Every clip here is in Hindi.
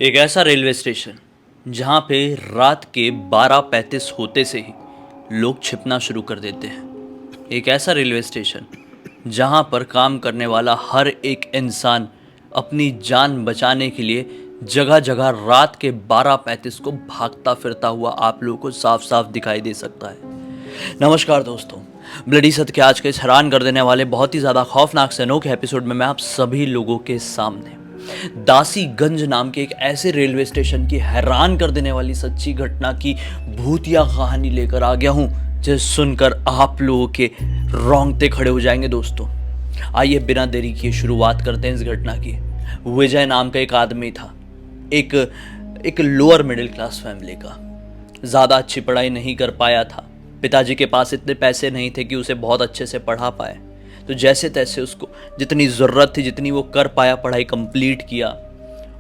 एक ऐसा रेलवे स्टेशन जहाँ पे रात के 12:35 होते से ही लोग छिपना शुरू कर देते हैं। एक ऐसा रेलवे स्टेशन जहाँ पर काम करने वाला हर एक इंसान अपनी जान बचाने के लिए जगह जगह रात के 12:35 को भागता फिरता हुआ आप लोगों को साफ साफ दिखाई दे सकता है। नमस्कार दोस्तों, ब्लडी सत्य के आज के इस हैरान कर देने वाले बहुत ही ज़्यादा खौफनाक से अनोखे एपिसोड में मैं आप सभी लोगों के सामने दासीगंज नाम के एक ऐसे रेलवे स्टेशन की हैरान कर देने वाली सच्ची घटना की भूतिया कहानी लेकर आ गया हूं, जिसे सुनकर आप लोगों के रोंगटे खड़े हो जाएंगे। दोस्तों आइए बिना देरी किए शुरुआत करते हैं इस घटना की। विजय नाम का एक आदमी था, एक लोअर मिडिल क्लास फैमिली का। ज़्यादा अच्छी पढ़ाई नहीं कर पाया था, पिताजी के पास इतने पैसे नहीं थे कि उसे बहुत अच्छे से पढ़ा पाए, तो जैसे तैसे उसको जितनी ज़रूरत थी जितनी वो कर पाया पढ़ाई कंप्लीट किया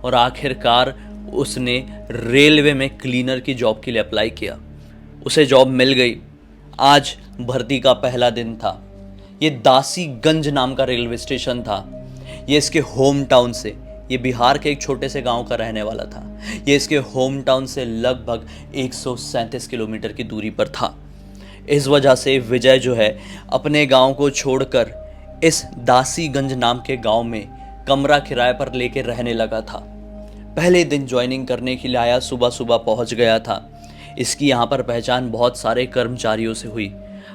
और आखिरकार उसने रेलवे में क्लीनर की जॉब के लिए अप्लाई किया। उसे जॉब मिल गई। आज भर्ती का पहला दिन था। ये दासीगंज नाम का रेलवे स्टेशन था। ये इसके होम टाउन से, ये बिहार के एक छोटे से गांव का रहने वाला था। ये इसके होम टाउन से लगभग 137 किलोमीटर की दूरी पर था। इस वजह से विजय जो है अपने गांव को छोड़कर इस दासीगंज नाम के गांव में कमरा किराए पर लेकर रहने लगा था। पहले दिन ज्वाइनिंग करने के लिए आया, सुबह सुबह पहुंच गया था। इसकी यहाँ पर पहचान बहुत सारे कर्मचारियों से हुई।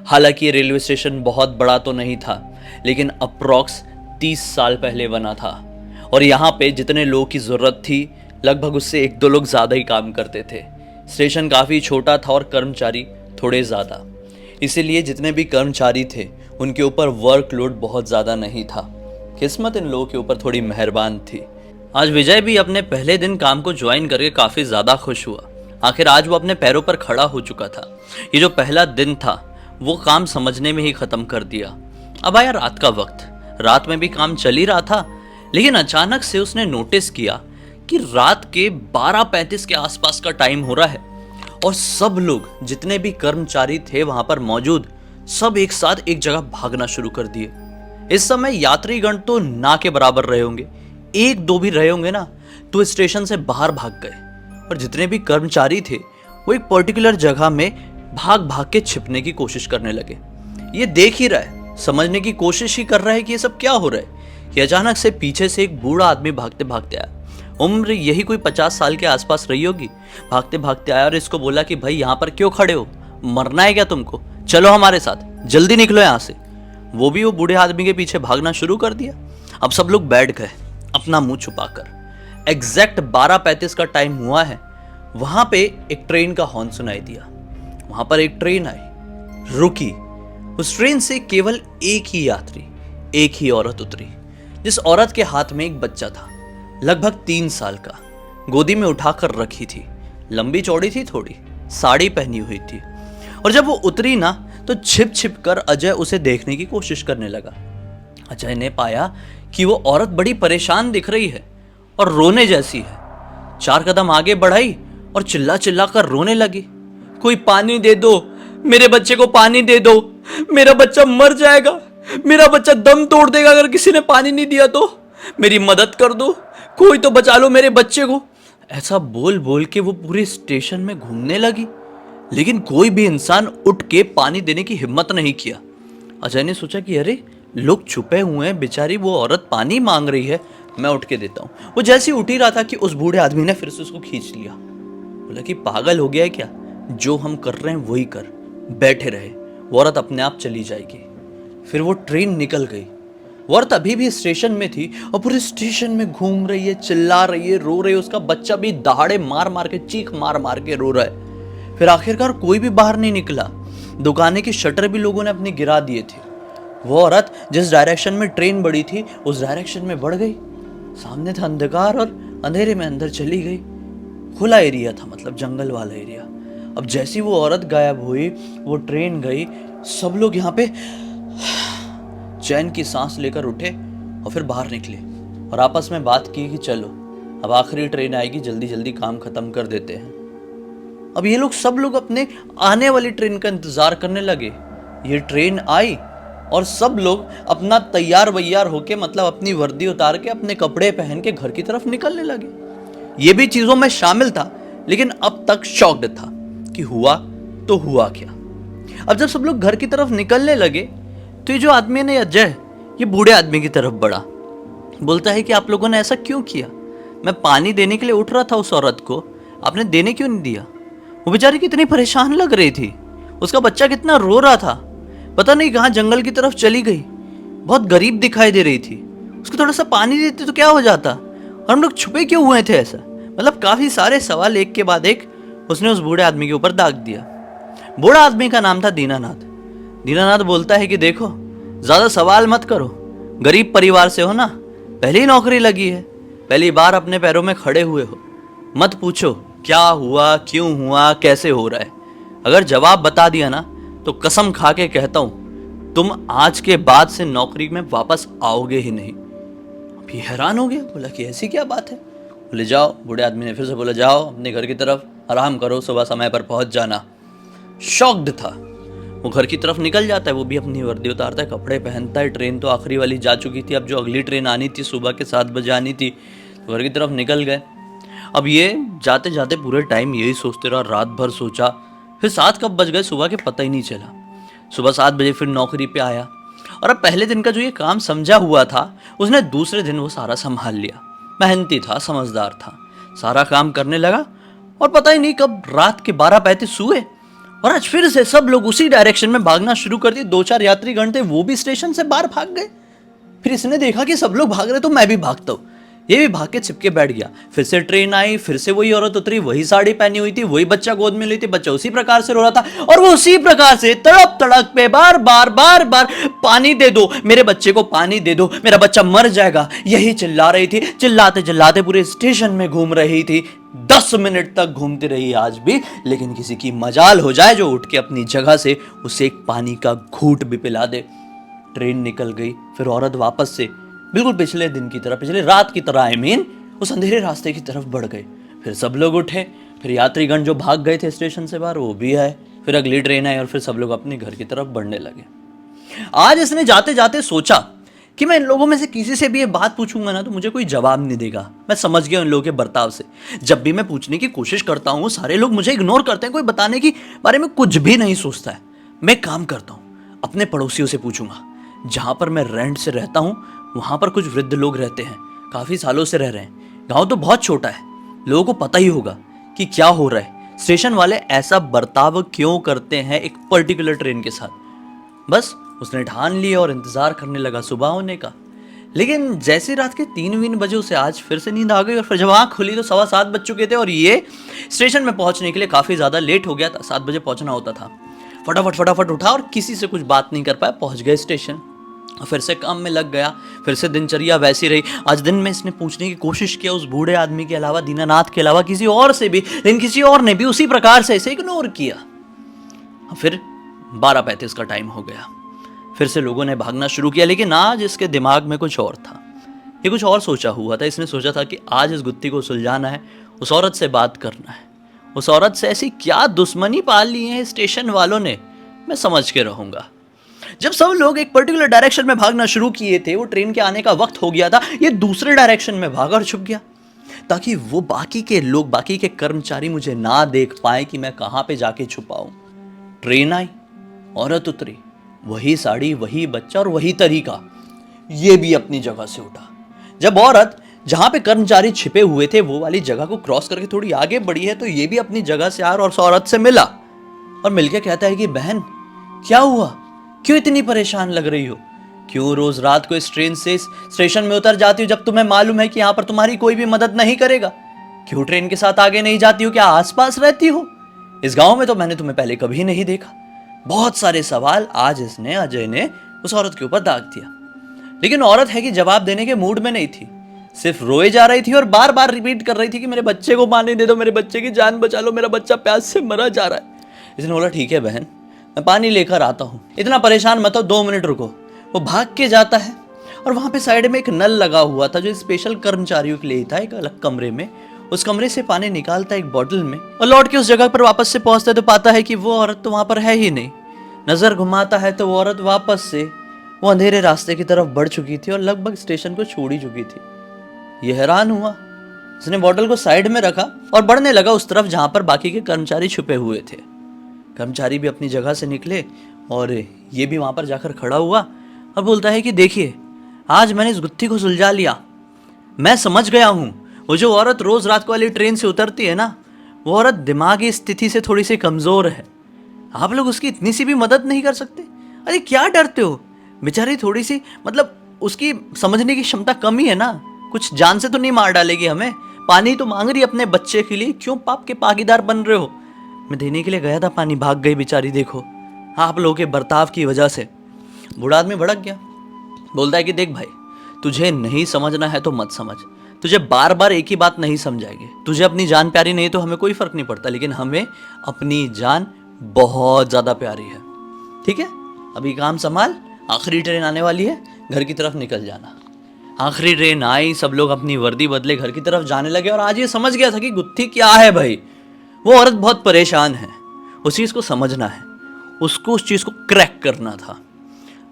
हालांकि ये रेलवे स्टेशन बहुत बड़ा तो नहीं था, लेकिन अप्रॉक्स 30 साल पहले बना था और यहाँ पे जितने लोगों की ज़रूरत थी लगभग उससे 1-2 लोग ज़्यादा ही काम करते थे। स्टेशन काफ़ी छोटा था और कर्मचारी थोड़े ज़्यादा, इसीलिए जितने भी कर्मचारी थे उनके ऊपर वर्कलोड बहुत ज़्यादा नहीं था। किस्मत इन लोगों के ऊपर थोड़ी मेहरबान थी। आज विजय भी अपने पहले दिन काम को ज्वाइन करके काफ़ी ज़्यादा खुश हुआ। आखिर आज वो अपने पैरों पर खड़ा हो चुका था। ये जो पहला दिन था वो काम समझने में ही ख़त्म कर दिया। अब आया रात का वक्त। रात में भी काम चल ही रहा था, लेकिन अचानक से उसने नोटिस किया कि रात के 12:35 के आसपास का टाइम हो रहा है और सब लोग जितने भी कर्मचारी थे वहां पर मौजूद सब एक साथ एक जगह भागना शुरू कर दिए। इस समय यात्रीगण तो ना के बराबर रहे होंगे, 1-2 भी रहे होंगे ना, तो स्टेशन से बाहर भाग गए और जितने भी कर्मचारी थे वो एक पर्टिकुलर जगह में भाग भाग के छिपने की कोशिश करने लगे। ये देख ही रहा है, समझने की कोशिश ही कर रहा है कि ये सब क्या हो रहा है कि अचानक से पीछे से एक बूढ़ा आदमी भागते भागते आया। उम्र यही कोई 50 साल के आसपास रही होगी। भागते भागते आया और इसको बोला कि भाई यहाँ पर क्यों खड़े हो, मरना है क्या तुमको, चलो हमारे साथ, जल्दी निकलो यहाँ से। वो भी वो बूढ़े आदमी के पीछे भागना शुरू कर दिया। अब सब लोग बैठ गए अपना मुंह छुपाकर। एग्जैक्ट 12:35 का टाइम हुआ है। वहां पे एक ट्रेन का हॉर्न सुनाई दिया। वहां पर एक ट्रेन आई, रुकी। उस ट्रेन से केवल एक ही यात्री, एक ही औरत उतरी, जिस औरत के हाथ में एक बच्चा था लगभग 3 साल का, गोदी में उठाकर रखी थी। लंबी चौड़ी थी, थोड़ी साड़ी पहनी हुई थी और जब वो उतरी ना तो छिप छिप कर अजय उसे देखने की कोशिश करने लगा। अजय ने पाया कि वो औरत बड़ी परेशान दिख रही है और रोने जैसी है। 4 कदम आगे बढ़ाई और चिल्ला चिल्ला कर रोने लगी, कोई पानी दे दो, मेरे बच्चे को पानी दे दो, मेरा बच्चा मर जाएगा, मेरा बच्चा दम तोड़ देगा अगर किसी ने पानी नहीं दिया तो, मेरी मदद कर दो, कोई तो बचा लो मेरे बच्चे को। ऐसा बोल बोल के वो पूरे स्टेशन में घूमने लगी, लेकिन कोई भी इंसान उठ के पानी देने की हिम्मत नहीं किया। अजय ने सोचा कि अरे लोग छुपे हुए हैं, बेचारी वो औरत पानी मांग रही है, मैं उठ के देता हूँ। वो जैसे उठ ही रहा था कि उस बूढ़े आदमी ने फिर से उसको खींच लिया। बोला कि पागल हो गया है क्या, जो हम कर रहे हैं वही कर, बैठे रहे, वो औरत अपने आप चली जाएगी। फिर वो ट्रेन निकल गई। वो औरत अभी भी स्टेशन में थी और पूरे स्टेशन में घूम रही है, चिल्ला रही है, रो रही है। उसका बच्चा भी दहाड़े मार मार के, चीख मार मार के रो रहा है। फिर आखिरकार कोई भी बाहर नहीं निकला। दुकानें की शटर भी लोगों ने अपने गिरा दिए थे। वो औरत जिस डायरेक्शन में ट्रेन बढ़ी थी उस डायरेक्शन में बढ़ गई। सामने था अंधकार और अंधेरे में अंदर चली गई। खुला एरिया था, मतलब जंगल वाला एरिया। अब जैसी वो औरत गायब हुई, वो ट्रेन गई, सब लोग यहाँ पे चैन की सांस लेकर उठे और फिर बाहर निकले और आपस में बात की कि चलो अब आखिरी ट्रेन आएगी, जल्दी जल्दी काम खत्म कर देते हैं। अब ये लोग सब लोग अपने आने वाली ट्रेन का इंतजार करने लगे। ये ट्रेन आई और सब लोग अपना तैयार वैयार होके, मतलब अपनी वर्दी उतार के, अपने कपड़े पहन के घर की तरफ निकलने लगे। ये भी चीजों में शामिल था, लेकिन अब तक शॉक्ड था कि हुआ तो हुआ क्या। अब जब सब लोग घर की तरफ निकलने लगे तो ये जो आदमी ने अजय, ये बूढ़े आदमी की तरफ बढ़ा। बोलता है कि आप लोगों ने ऐसा क्यों किया? मैं पानी देने के लिए उठ रहा था उस औरत को, आपने देने क्यों नहीं दिया? वो बेचारी कितनी परेशान लग रही थी, उसका बच्चा कितना रो रहा था, पता नहीं कहाँ जंगल की तरफ चली गई, बहुत गरीब दिखाई दे रही थी, उसको थोड़ा सा पानी देते तो क्या हो जाता, और हम लोग छुपे क्यों हुए थे ऐसा? मतलब काफी सारे सवाल एक के बाद एक उसने उस बूढ़े आदमी के ऊपर दाग दिया। बूढ़ा आदमी का नाम था दीनानाथ। दीनानाथ बोलता है कि देखो, ज्यादा सवाल मत करो, गरीब परिवार से हो ना, पहली ही नौकरी लगी है, पहली बार अपने पैरों में खड़े हुए हो, मत पूछो क्या हुआ, क्यों हुआ, कैसे हो रहा है। अगर जवाब बता दिया ना तो कसम खा के कहता हूं तुम आज के बाद से नौकरी में वापस आओगे ही नहीं। अभी हैरान हो गया, बोला कि ऐसी क्या बात है? बोले जाओ, बूढ़े आदमी ने फिर से बोला जाओ अपने घर की तरफ, आराम करो, सुबह समय पर पहुंच जाना। शॉक्ड था, वो घर की तरफ निकल जाता है, वो भी अपनी वर्दी उतारता है, कपड़े पहनता है। ट्रेन तो आखिरी वाली जा चुकी थी, अब जो अगली ट्रेन आनी थी सुबह के 7 बजे आनी थी, तो घर की तरफ निकल गए। अब ये जाते जाते पूरे टाइम यही सोचते रहा, रात भर सोचा, फिर 7 कब बज गए सुबह के पता ही नहीं चला। सुबह 7 बजे फिर नौकरी पे आया, और अब पहले दिन का जो ये काम समझा हुआ था उसने दूसरे दिन वो सारा संभाल लिया। मेहनती था, समझदार था, सारा काम करने लगा, और पता ही नहीं कब रात के 12:35 हुए, और आज फिर से सब लोग उसी डायरेक्शन में भागना शुरू कर दिए। 2-4 यात्रीगण थे, वो भी स्टेशन से बाहर भाग गए। फिर इसने देखा कि सब लोग भाग रहे तो मैं भी भागता हूँ, ये भी भाग के छिपके बैठ गया। फिर से ट्रेन आई, फिर से वही औरत उतरी, वही साड़ी पहनी हुई थी, वही बच्चा गोद में ली थी, बच्चा उसी प्रकार से रो रहा था, और वो उसी प्रकार से तड़प तड़प पे बार बार पानी दे दो, मेरे बच्चे को पानी दे दो, मेरा बच्चा मर जाएगा, यही चिल्ला रही थी। चिल्लाते चिल्लाते पूरे स्टेशन में घूम रही थी, 10 मिनट तक घूमती रही आज भी, लेकिन किसी की मजाल हो जाए जो उठ के अपनी जगह से उसे एक पानी का घूंट भी पिला दे। ट्रेन निकल गई, फिर औरत वापस से बिल्कुल पिछले दिन की तरह, पिछले रात की तरह उस अंधेरे रास्ते की तरफ बढ़ गए। फिर सब लोग उठे, फिर यात्रीगण जो भाग गए थे स्टेशन से बाहर वो भी आए, फिर अगली ट्रेन आई, और फिर सब लोग अपने घर की तरफ बढ़ने लगे। आज इसने जाते जाते सोचा कि मैं इन लोगों में से किसी से भी ये बात पूछूंगा ना तो मुझे कोई जवाब नहीं देगा। मैं समझ गया इन लोगों के बर्ताव से, जब भी मैं पूछने की कोशिश करता हूँ सारे लोग मुझे इग्नोर करते हैं, कोई बताने की बारे में कुछ भी नहीं सोचता है। मैं काम करता हूँ, अपने पड़ोसियों से पूछूंगा। जहाँ पर मैं रेंट से रहता हूँ वहाँ पर कुछ वृद्ध लोग रहते हैं, काफ़ी सालों से रह रहे हैं। गाँव तो बहुत छोटा है, लोगों को पता ही होगा कि क्या हो रहा है, स्टेशन वाले ऐसा बर्ताव क्यों करते हैं एक पर्टिकुलर ट्रेन के साथ। बस उसने ठान लिया और इंतजार करने लगा सुबह होने का। लेकिन जैसे रात के 3 बजे उसे आज फिर से नींद आ गई, और फिर जब आँख खुली तो 7:15 बज चुके थे, और ये स्टेशन में पहुंचने के लिए काफ़ी ज़्यादा लेट हो गया था, 7 बजे पहुंचना होता था। फटाफट उठा और किसी से कुछ बात नहीं कर पाया, पहुंच गए स्टेशन। फिर से काम में लग गया, फिर से दिनचर्या वैसी रही। आज दिन में इसने पूछने की कोशिश किया उस बूढ़े आदमी के अलावा, दीनानाथ के अलावा किसी और से भी, लेकिन किसी और ने भी उसी प्रकार से इसे इग्नोर किया। फिर 12:35 का टाइम हो गया, फिर से लोगों ने भागना शुरू किया, लेकिन आज इसके दिमाग में कुछ और था, ये कुछ और सोचा हुआ था। इसने सोचा था कि आज इस गुत्थी को सुलझाना है, उस औरत से बात करना है। उस औरत से ऐसी क्या दुश्मनी पाल ली है स्टेशन वालों ने, मैं समझ के रहूंगा। जब सब लोग एक पर्टिकुलर डायरेक्शन में भागना शुरू किए थे, वो ट्रेन के आने का वक्त हो गया था, ये दूसरे डायरेक्शन में भागा और छुप गया, ताकि वो बाकी के लोग, बाकी के कर्मचारी मुझे ना देख पाए कि मैं कहां पे जाके छुपा हूं। ट्रेन आई, औरत उतरी, वही साड़ी, वही बच्चा और वही तरीका, ये भी अपनी जगह से उठा। जब औरत जहां पे कर्मचारी छिपे हुए थे वो वाली जगह को क्रॉस करके थोड़ी आगे बढ़ी है, तो ये भी अपनी जगह से आ और उस औरत से मिला, और मिलके कहता है कि बहन क्या हुआ, क्यों इतनी परेशान लग रही हो, क्यों रोज रात को इस ट्रेन से स्टेशन में उतर जाती हो जब तुम्हें मालूम है कि यहाँ पर तुम्हारी कोई भी मदद नहीं करेगा, क्यों ट्रेन के साथ आगे नहीं जाती हो, क्या आसपास रहती हो, इस गांव में तो मैंने तुम्हें पहले कभी नहीं देखा। बहुत सारे सवाल आज इसने, अजय ने उस औरत के ऊपर दाग दिया, लेकिन औरत है कि जवाब देने के मूड में नहीं थी, सिर्फ रोए जा रही थी और बार बार रिपीट कर रही थी कि मेरे बच्चे को पानी दे दो, मेरे बच्चे की जान बचा लो, मेरा बच्चा प्यास से मरा जा रहा है। इसने बोला ठीक है बहन, मैं पानी लेकर आता हूँ, इतना परेशान मत हो, 2 मिनट रुको। वो भाग के जाता है, और वहां पे साइड में एक नल लगा हुआ था जो स्पेशल कर्मचारियों के लिए था, एक अलग कमरे में। उस कमरे से पानी निकालता है एक बॉटल में, और लौट के उस जगह पर वापस से पहुंचता है तो पाता है कि वो औरत तो वहां पर है ही नहीं। नजर घुमाता है तो वो औरत वापस से वो अंधेरे रास्ते की तरफ बढ़ चुकी थी और लगभग स्टेशन को छोड़ ही चुकी थी। ये हैरान हुआ उसने बॉटल को साइड में रखा और बढ़ने लगा उस तरफ जहां पर बाकी के कर्मचारी छुपे हुए थे। कर्मचारी भी अपनी जगह से निकले और ये भी वहां पर जाकर खड़ा हुआ और बोलता है कि देखिए, आज मैंने इस गुत्थी को सुलझा लिया। मैं समझ गया हूं, वो जो औरत रोज रात को वाली ट्रेन से उतरती है ना, वो औरत दिमागी स्थिति से थोड़ी सी कमजोर है। आप लोग उसकी इतनी सी भी मदद नहीं कर सकते? अरे क्या डरते हो, बेचारी थोड़ी सी, मतलब उसकी समझने की क्षमता कम ही है ना, कुछ जान से तो नहीं मार डालेगी हमें। पानी तो मांग रही अपने बच्चे के लिए, क्यों पाप के भागीदार बन रहे हो? मैं देने के लिए गया था, पानी, भाग गई बेचारी। देखो आप लोगों के बर्ताव की वजह से। बूढ़ा आदमी भड़क गया, बोलता है कि देख भाई, तुझे नहीं समझना है तो मत समझ। तुझे बार बार एक ही बात नहीं समझाएंगे। तुझे अपनी जान प्यारी नहीं तो हमें कोई फर्क नहीं पड़ता, लेकिन हमें अपनी जान बहुत ज्यादा प्यारी है। ठीक है, अभी काम संभाल, आखिरी ट्रेन आने वाली है, घर की तरफ निकल जाना। आखिरी ट्रेन आई, सब लोग अपनी वर्दी बदले घर की तरफ जाने लगे। और आज ये समझ गया था कि गुत्थी क्या है भाई। वो औरत बहुत परेशान है, उस चीज को समझना है, उसको उस चीज को क्रैक करना था।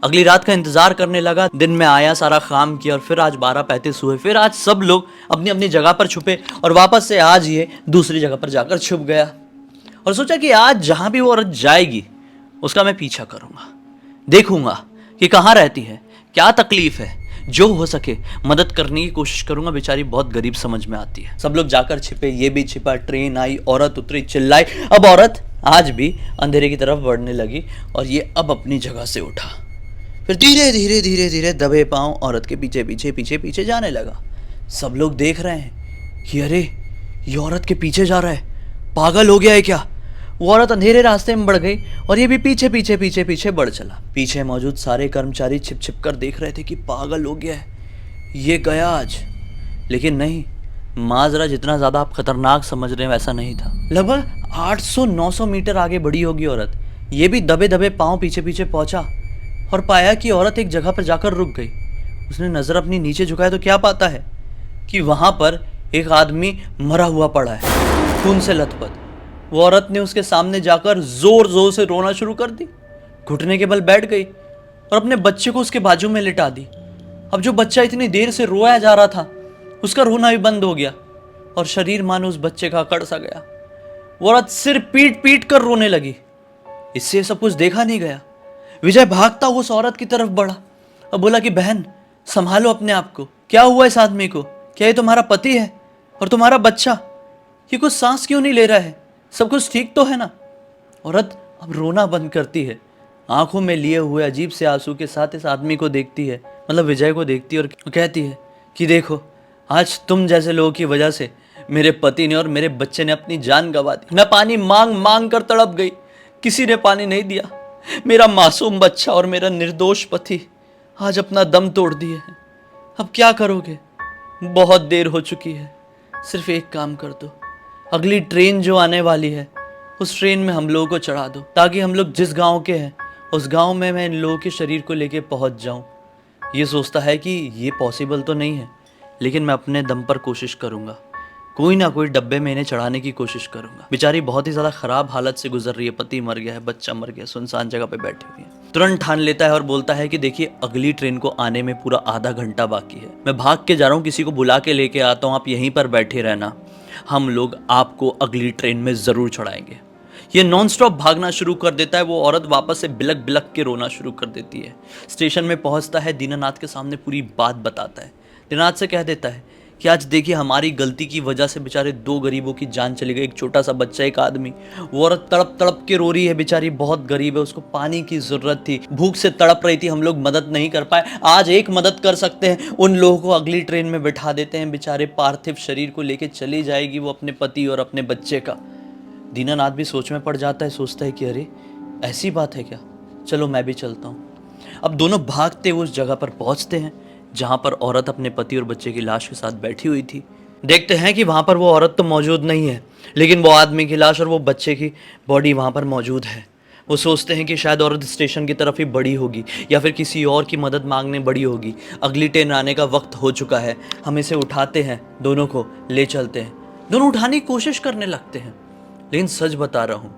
अगली रात का इंतजार करने लगा। दिन में आया, सारा काम किया और फिर आज 12:35 हुए। फिर आज सब लोग अपनी अपनी जगह पर छुपे और वापस से आज ये दूसरी जगह पर जाकर छुप गया और सोचा कि आज जहां भी वो औरत जाएगी उसका मैं पीछा करूंगा, देखूंगा कि कहाँ रहती है, क्या तकलीफ है, जो हो सके मदद करने की कोशिश करूंगा। बेचारी बहुत गरीब समझ में आती है। सब लोग जाकर छिपे, ये भी छिपा, ट्रेन आई, औरत उतरी, चिल्लाई। अब औरत आज भी अंधेरे की तरफ बढ़ने लगी और ये अब अपनी जगह से उठा। फिर धीरे धीरे धीरे धीरे दबे पांव औरत के पीछे पीछे पीछे पीछे जाने लगा। सब लोग देख रहे हैं कि अरे ये औरत के पीछे जा रहा है, पागल हो गया है क्या? वो औरत अंधेरे रास्ते में बढ़ गई और ये भी पीछे पीछे पीछे पीछे बढ़ चला। पीछे मौजूद सारे कर्मचारी छिप छिप कर देख रहे थे कि पागल हो गया है, ये गया आज। लेकिन नहीं, माजरा जितना ज्यादा आप खतरनाक समझ रहे हैं वैसा नहीं था। लगभग 800-900 मीटर आगे बढ़ी होगी औरत। ये भी दबे दबे पांव पीछे पीछे पहुंचा और पाया कि औरत एक जगह पर जाकर रुक गई। उसने नजर अपनी नीचे झुकाया तो क्या पाता है कि वहां पर एक आदमी मरा हुआ पड़ा है, खून से लथपथ। वो औरत ने उसके सामने जाकर जोर जोर से रोना शुरू कर दी, घुटने के बल बैठ गई और अपने बच्चे को उसके बाजू में लिटा दी। अब जो बच्चा इतनी देर से रोया जा रहा था, उसका रोना भी बंद हो गया और शरीर मानो उस बच्चे का अकड़ सा गया। वो औरत सिर पीट पीट कर रोने लगी। इससे सब कुछ देखा नहीं गया। विजय भागता हुआ उस औरत की तरफ बढ़ा और बोला कि बहन, संभालो अपने आप को, क्या हुआ इस आदमी को? क्या ये तुम्हारा पति है? और तुम्हारा बच्चा, ये कुछ सांस क्यों नहीं ले रहा है? सब कुछ ठीक तो है ना? औरत अब रोना बंद करती है, आंखों में लिए हुए अजीब से आंसू के साथ इस आदमी को देखती है, मतलब विजय को देखती है और कहती है कि देखो, आज तुम जैसे लोगों की वजह से मेरे पति ने और मेरे बच्चे ने अपनी जान गंवा दी। मैं पानी मांग मांग कर तड़प गई, किसी ने पानी नहीं दिया। मेरा मासूम बच्चा और मेरा निर्दोष पति आज अपना दम तोड़ दिए हैं। अब क्या करोगे? बहुत देर हो चुकी है। सिर्फ एक काम कर दो, अगली ट्रेन जो आने वाली है उस ट्रेन में हम लोगों को चढ़ा दो, ताकि हम लोग जिस गांव के हैं उस गांव में मैं इन लोगों के शरीर को लेके पहुंच जाऊं। ये सोचता है कि ये पॉसिबल तो नहीं है, लेकिन मैं अपने दम पर कोशिश करूंगा, कोई ना कोई डब्बे में इन्हें चढ़ाने की कोशिश करूंगा। बेचारी बहुत ही ज्यादा खराब हालत से गुजर रही है, पति मर गया है, बच्चा मर गया, सुनसान जगह पे बैठी हुई है। तुरंत ठान लेता है और बोलता है कि देखिए, अगली ट्रेन को आने में पूरा आधा घंटा बाकी है। मैं भाग के जा रहा हूँ, किसी को बुला के लेके आता हूँ, आप यहीं पर बैठे रहना, हम लोग आपको अगली ट्रेन में जरूर चढ़ाएंगे। ये नॉन स्टॉप भागना शुरू कर देता है। वो औरत वापस से बिलक बिलक के रोना शुरू कर देती है। स्टेशन में पहुंचता है, दीनानाथ के सामने पूरी बात बताता है। दीनानाथ से कह देता है कि आज देखिए, हमारी गलती की वजह से बेचारे 2 गरीबों की जान चली गई, एक छोटा सा बच्चा, एक आदमी। वो औरत तड़प तड़प के रो रही है, बेचारी बहुत गरीब है, उसको पानी की जरूरत थी, भूख से तड़प रही थी, हम लोग मदद नहीं कर पाए। आज एक मदद कर सकते हैं, उन लोगों को अगली ट्रेन में बिठा देते हैं, बेचारे पार्थिव शरीर को लेके चली जाएगी वो अपने पति और अपने बच्चे का। दीनानाथ भी सोच में पड़ जाता है, सोचता है कि अरे ऐसी बात है क्या, चलो मैं भी चलता हूँ। अब दोनों भागते हुए उस जगह पर पहुँचते हैं जहां पर औरत अपने पति और बच्चे की लाश के साथ बैठी हुई थी। देखते हैं कि वहां पर वो औरत तो मौजूद नहीं है, लेकिन वो आदमी की लाश और वो बच्चे की बॉडी वहां पर मौजूद है। वो सोचते हैं कि शायद औरत स्टेशन की तरफ ही बढ़ी होगी या फिर किसी और की मदद मांगने बढ़ी होगी। अगली ट्रेन आने का वक्त हो चुका है, हम इसे उठाते हैं, दोनों को ले चलते हैं। दोनों उठाने की कोशिश करने लगते हैं, लेकिन सच बता रहा हूँ,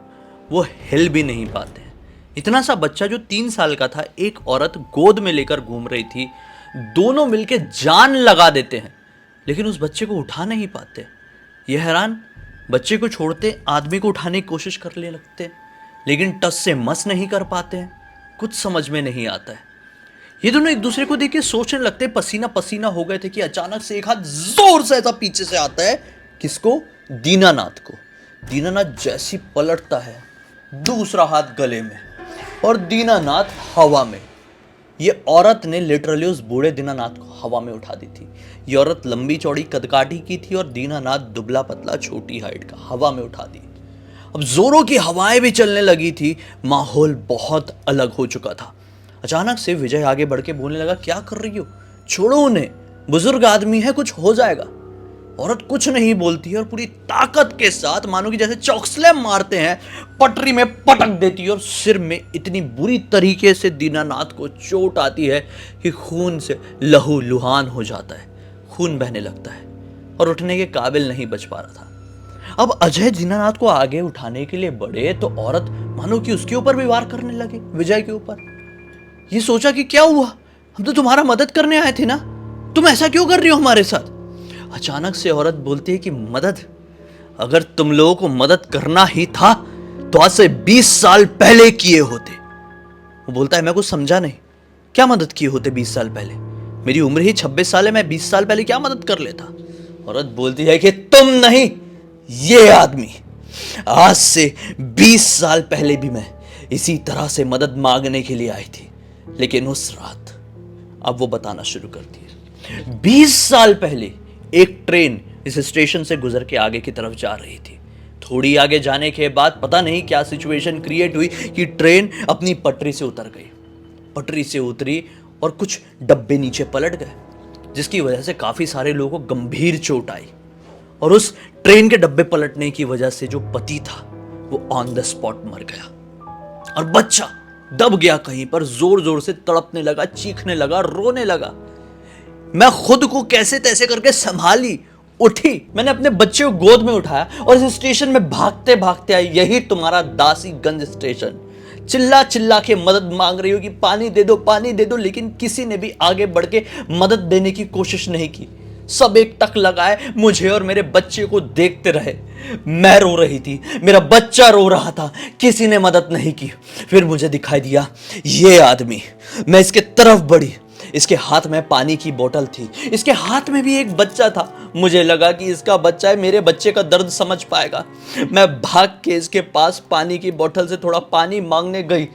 वो हिल भी नहीं पाते हैं। इतना सा बच्चा जो 3 साल का था, एक औरत गोद में लेकर घूम रही थी, दोनों मिलके जान लगा देते हैं, लेकिन उस बच्चे को उठा नहीं पाते। ये हैरान, बच्चे को छोड़ते आदमी को उठाने की कोशिश करने लगते, लेकिन टस से मस नहीं कर पाते हैं। कुछ समझ में नहीं आता है। ये दोनों एक दूसरे को देख के सोचने लगते, पसीना पसीना हो गए थे कि अचानक से एक हाथ जोर से ऐसा पीछे से आता है। किसको? दीनानाथ को। दीनानाथ जैसी पलटता है, दूसरा हाथ गले में और दीनानाथ हवा में। ये औरत ने लिटरली उस बूढ़े दीनानाथ को हवा में उठा दी थी। ये औरत लंबी चौड़ी कदकाठी की थी और दीनानाथ दुबला पतला छोटी हाइट का, हवा में उठा दी। अब जोरों की हवाएं भी चलने लगी थी, माहौल बहुत अलग हो चुका था। अचानक से विजय आगे बढ़ के बोलने लगा, क्या कर रही हो, छोड़ो उन्हें, बुजुर्ग आदमी है, कुछ हो जाएगा। औरत कुछ नहीं बोलती है और पूरी ताकत के साथ, मानो कि जैसे चौकस्लैम मारते हैं, पटरी में पटक देती है और सिर में इतनी बुरी तरीके से दीनानाथ को चोट आती है कि खून से लहू लुहान हो जाता है, खून बहने लगता है और उठने के काबिल नहीं बच पा रहा था। अब अजय दीनानाथ को आगे उठाने के लिए बढ़े तो औरत मानो कि उसके ऊपर भी वार करने लगे, विजय के ऊपर। ये सोचा कि क्या हुआ, हम तो तुम्हारा मदद करने आए थे ना, तुम ऐसा क्यों कर रही हो हमारे साथ। अचानक से औरत बोलती है कि मदद, अगर तुम लोगों को मदद करना ही था तो आज से 20 साल पहले किए होते। वो बोलता है, मैं कुछ समझा नहीं, क्या मदद किए होते 20 साल पहले, मेरी उम्र ही 26 साल है, मैं 20 साल पहले क्या मदद कर लेता। औरत बोलती है कि तुम नहीं, ये आदमी। आज से 20 साल पहले भी मैं इसी तरह से मदद मांगने के लिए आई थी, लेकिन उस रात, अब वो बताना शुरू करती है। 20 साल पहले एक ट्रेन इस स्टेशन से गुजर के आगे की तरफ जा रही थी। थोड़ी आगे जाने के बाद पता नहीं क्या सिचुएशन क्रिएट हुई कि ट्रेन अपनी पटरी से उतर गई। पटरी से उतरी और कुछ डब्बे नीचे पलट गए, जिसकी वजह से काफी सारे लोगों को गंभीर चोट आई। और उस ट्रेन के डब्बे पलटने की वजह से जो पति था वो ऑन द स्पॉट मर गया और बच्चा दब गया कहीं पर, जोर जोर से तड़पने लगा, चीखने लगा, रोने लगा। मैं खुद को कैसे तैसे करके संभाली, उठी, मैंने अपने बच्चे को गोद में उठाया और इस स्टेशन में भागते भागते आई। यही तुम्हारा दासीगंज स्टेशन। चिल्ला चिल्ला के मदद मांग रही हो कि पानी दे दो, पानी दे दो, लेकिन किसी ने भी आगे बढ़ के मदद देने की कोशिश नहीं की। सब एक टक लगाए मुझे और मेरे बच्चे को देखते रहे। मैं रो रही थी, मेरा बच्चा रो रहा था, किसी ने मदद नहीं की। फिर मुझे दिखाई दिया ये आदमी, मैं इसके तरफ बढ़ी, इसके हाथ में पानी की बोतल थी, इसके हाथ में भी एक बच्चा था। मुझे लगा कि इसका बच्चा है, मेरे बच्चे का दर्द समझ पाएगा। मैं भाग के इसके पास पानी की बोतल से थोड़ा पानी मांगने गई,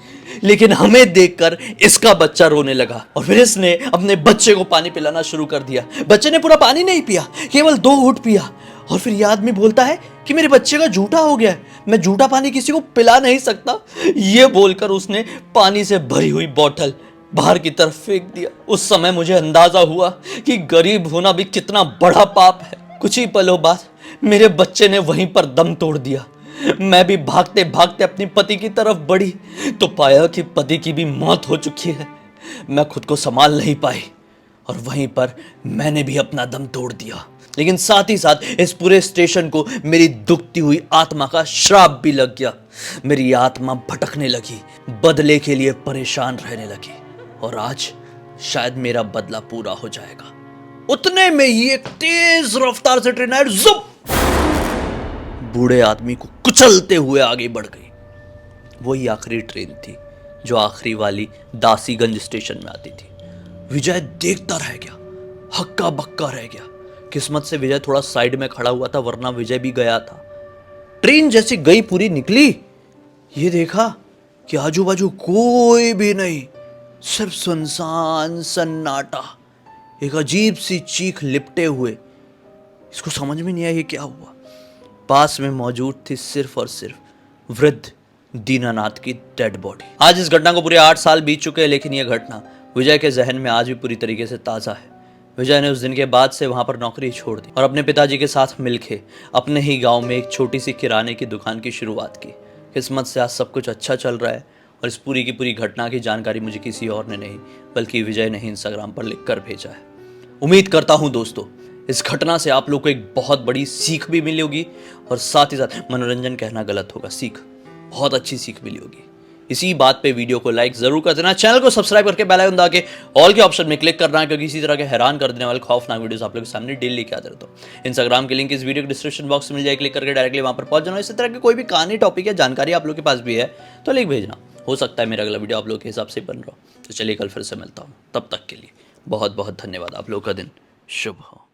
लेकिन हमें देखकर इसका बच्चा रोने लगा और फिर इसने अपने बच्चे को पानी पिलाना शुरू कर दिया। बच्चे ने पूरा पानी नहीं पिया, केवल 2 घूंट पिया। और फिर यह आदमी बोलता है कि मेरे बच्चे का झूठा हो गया है, मैं झूठा पानी किसी को पिला नहीं सकता। यह बोलकर उसने पानी से भरी हुई बोतल बाहर की तरफ फेंक दिया। उस समय मुझे अंदाजा हुआ कि गरीब होना भी कितना बड़ा पाप है। कुछ ही पलों बाद मेरे बच्चे ने वहीं पर दम तोड़ दिया। मैं भी भागते भागते अपनी पति की तरफ बढ़ी तो पाया कि पति की भी मौत हो चुकी है। मैं खुद को संभाल नहीं पाई और वहीं पर मैंने भी अपना दम तोड़ दिया। लेकिन साथ ही साथ इस पूरे स्टेशन को मेरी दुखती हुई आत्मा का श्राप भी लग गया। मेरी आत्मा भटकने लगी, बदले के लिए परेशान रहने लगी और आज शायद मेरा बदला पूरा हो जाएगा। उतने में ही एक तेज रफ्तार से ट्रेन आई, जुप, बूढ़े आदमी को कुचलते हुए आगे बढ़ गई। वही आखिरी ट्रेन थी जो आखिरी वाली दासीगंज स्टेशन में आती थी। विजय देखता रह गया, हक्का बक्का रह गया। किस्मत से विजय थोड़ा साइड में खड़ा हुआ था, वरना विजय भी गया था। ट्रेन जैसी गई पूरी निकली, ये देखा कि आजू बाजू कोई भी नहीं, सिर्फ सुनसान सन्नाटा। एक अजीब सी चीख लिपटे हुए, इसको समझ में नहीं आया ये क्या हुआ। पास में मौजूद थी सिर्फ और सिर्फ वृद्ध दीनानाथ की डेड बॉडी। आज इस घटना को पूरे 8 साल बीत चुके हैं, लेकिन यह घटना विजय के जहन में आज भी पूरी तरीके से ताज़ा है। विजय ने उस दिन के बाद से वहां पर नौकरी छोड़ दी और अपने पिताजी के साथ मिलके अपने ही गांव में एक छोटी सी किराने की दुकान की शुरुआत की। किस्मत से आज सब कुछ अच्छा चल रहा है और इस पूरी की पूरी घटना की जानकारी मुझे किसी और ने नहीं बल्कि विजय ने ही इंस्टाग्राम पर लिख कर भेजा है। उम्मीद करता हूँ दोस्तों इस घटना से आप लोग को एक बहुत बड़ी सीख भी मिली होगी और साथ ही साथ मनोरंजन कहना गलत होगा, सीख, बहुत अच्छी सीख मिली होगी इसी बात पे वीडियो को लाइक जरूर कर देना, चैनल को सब्सक्राइब करके बेल आइकन दबा के ऑल के ऑप्शन में क्लिक करना है, क्योंकि इसी तरह के हैरान कर देने वाले खौफनाक वीडियोस आप लोगों के सामने डेली लेके आते रहता हूँ। इंस्टाग्राम की लिंक इस वीडियो के डिस्क्रिप्शन बॉक्स में मिल जाए, क्लिक करके डायरेक्टली वहां पर पहुंच जाना। इसी तरह की कोई भी कहानी, टॉपिक या जानकारी आप लोग के पास भी है तो लिख भेजना, हो सकता है मेरा अगला वीडियो आप लोग के हिसाब से बन रहा हो। तो चलिए कल फिर से मिलता हूँ, तब तक के लिए बहुत बहुत धन्यवाद। आप लोग का दिन शुभ हो।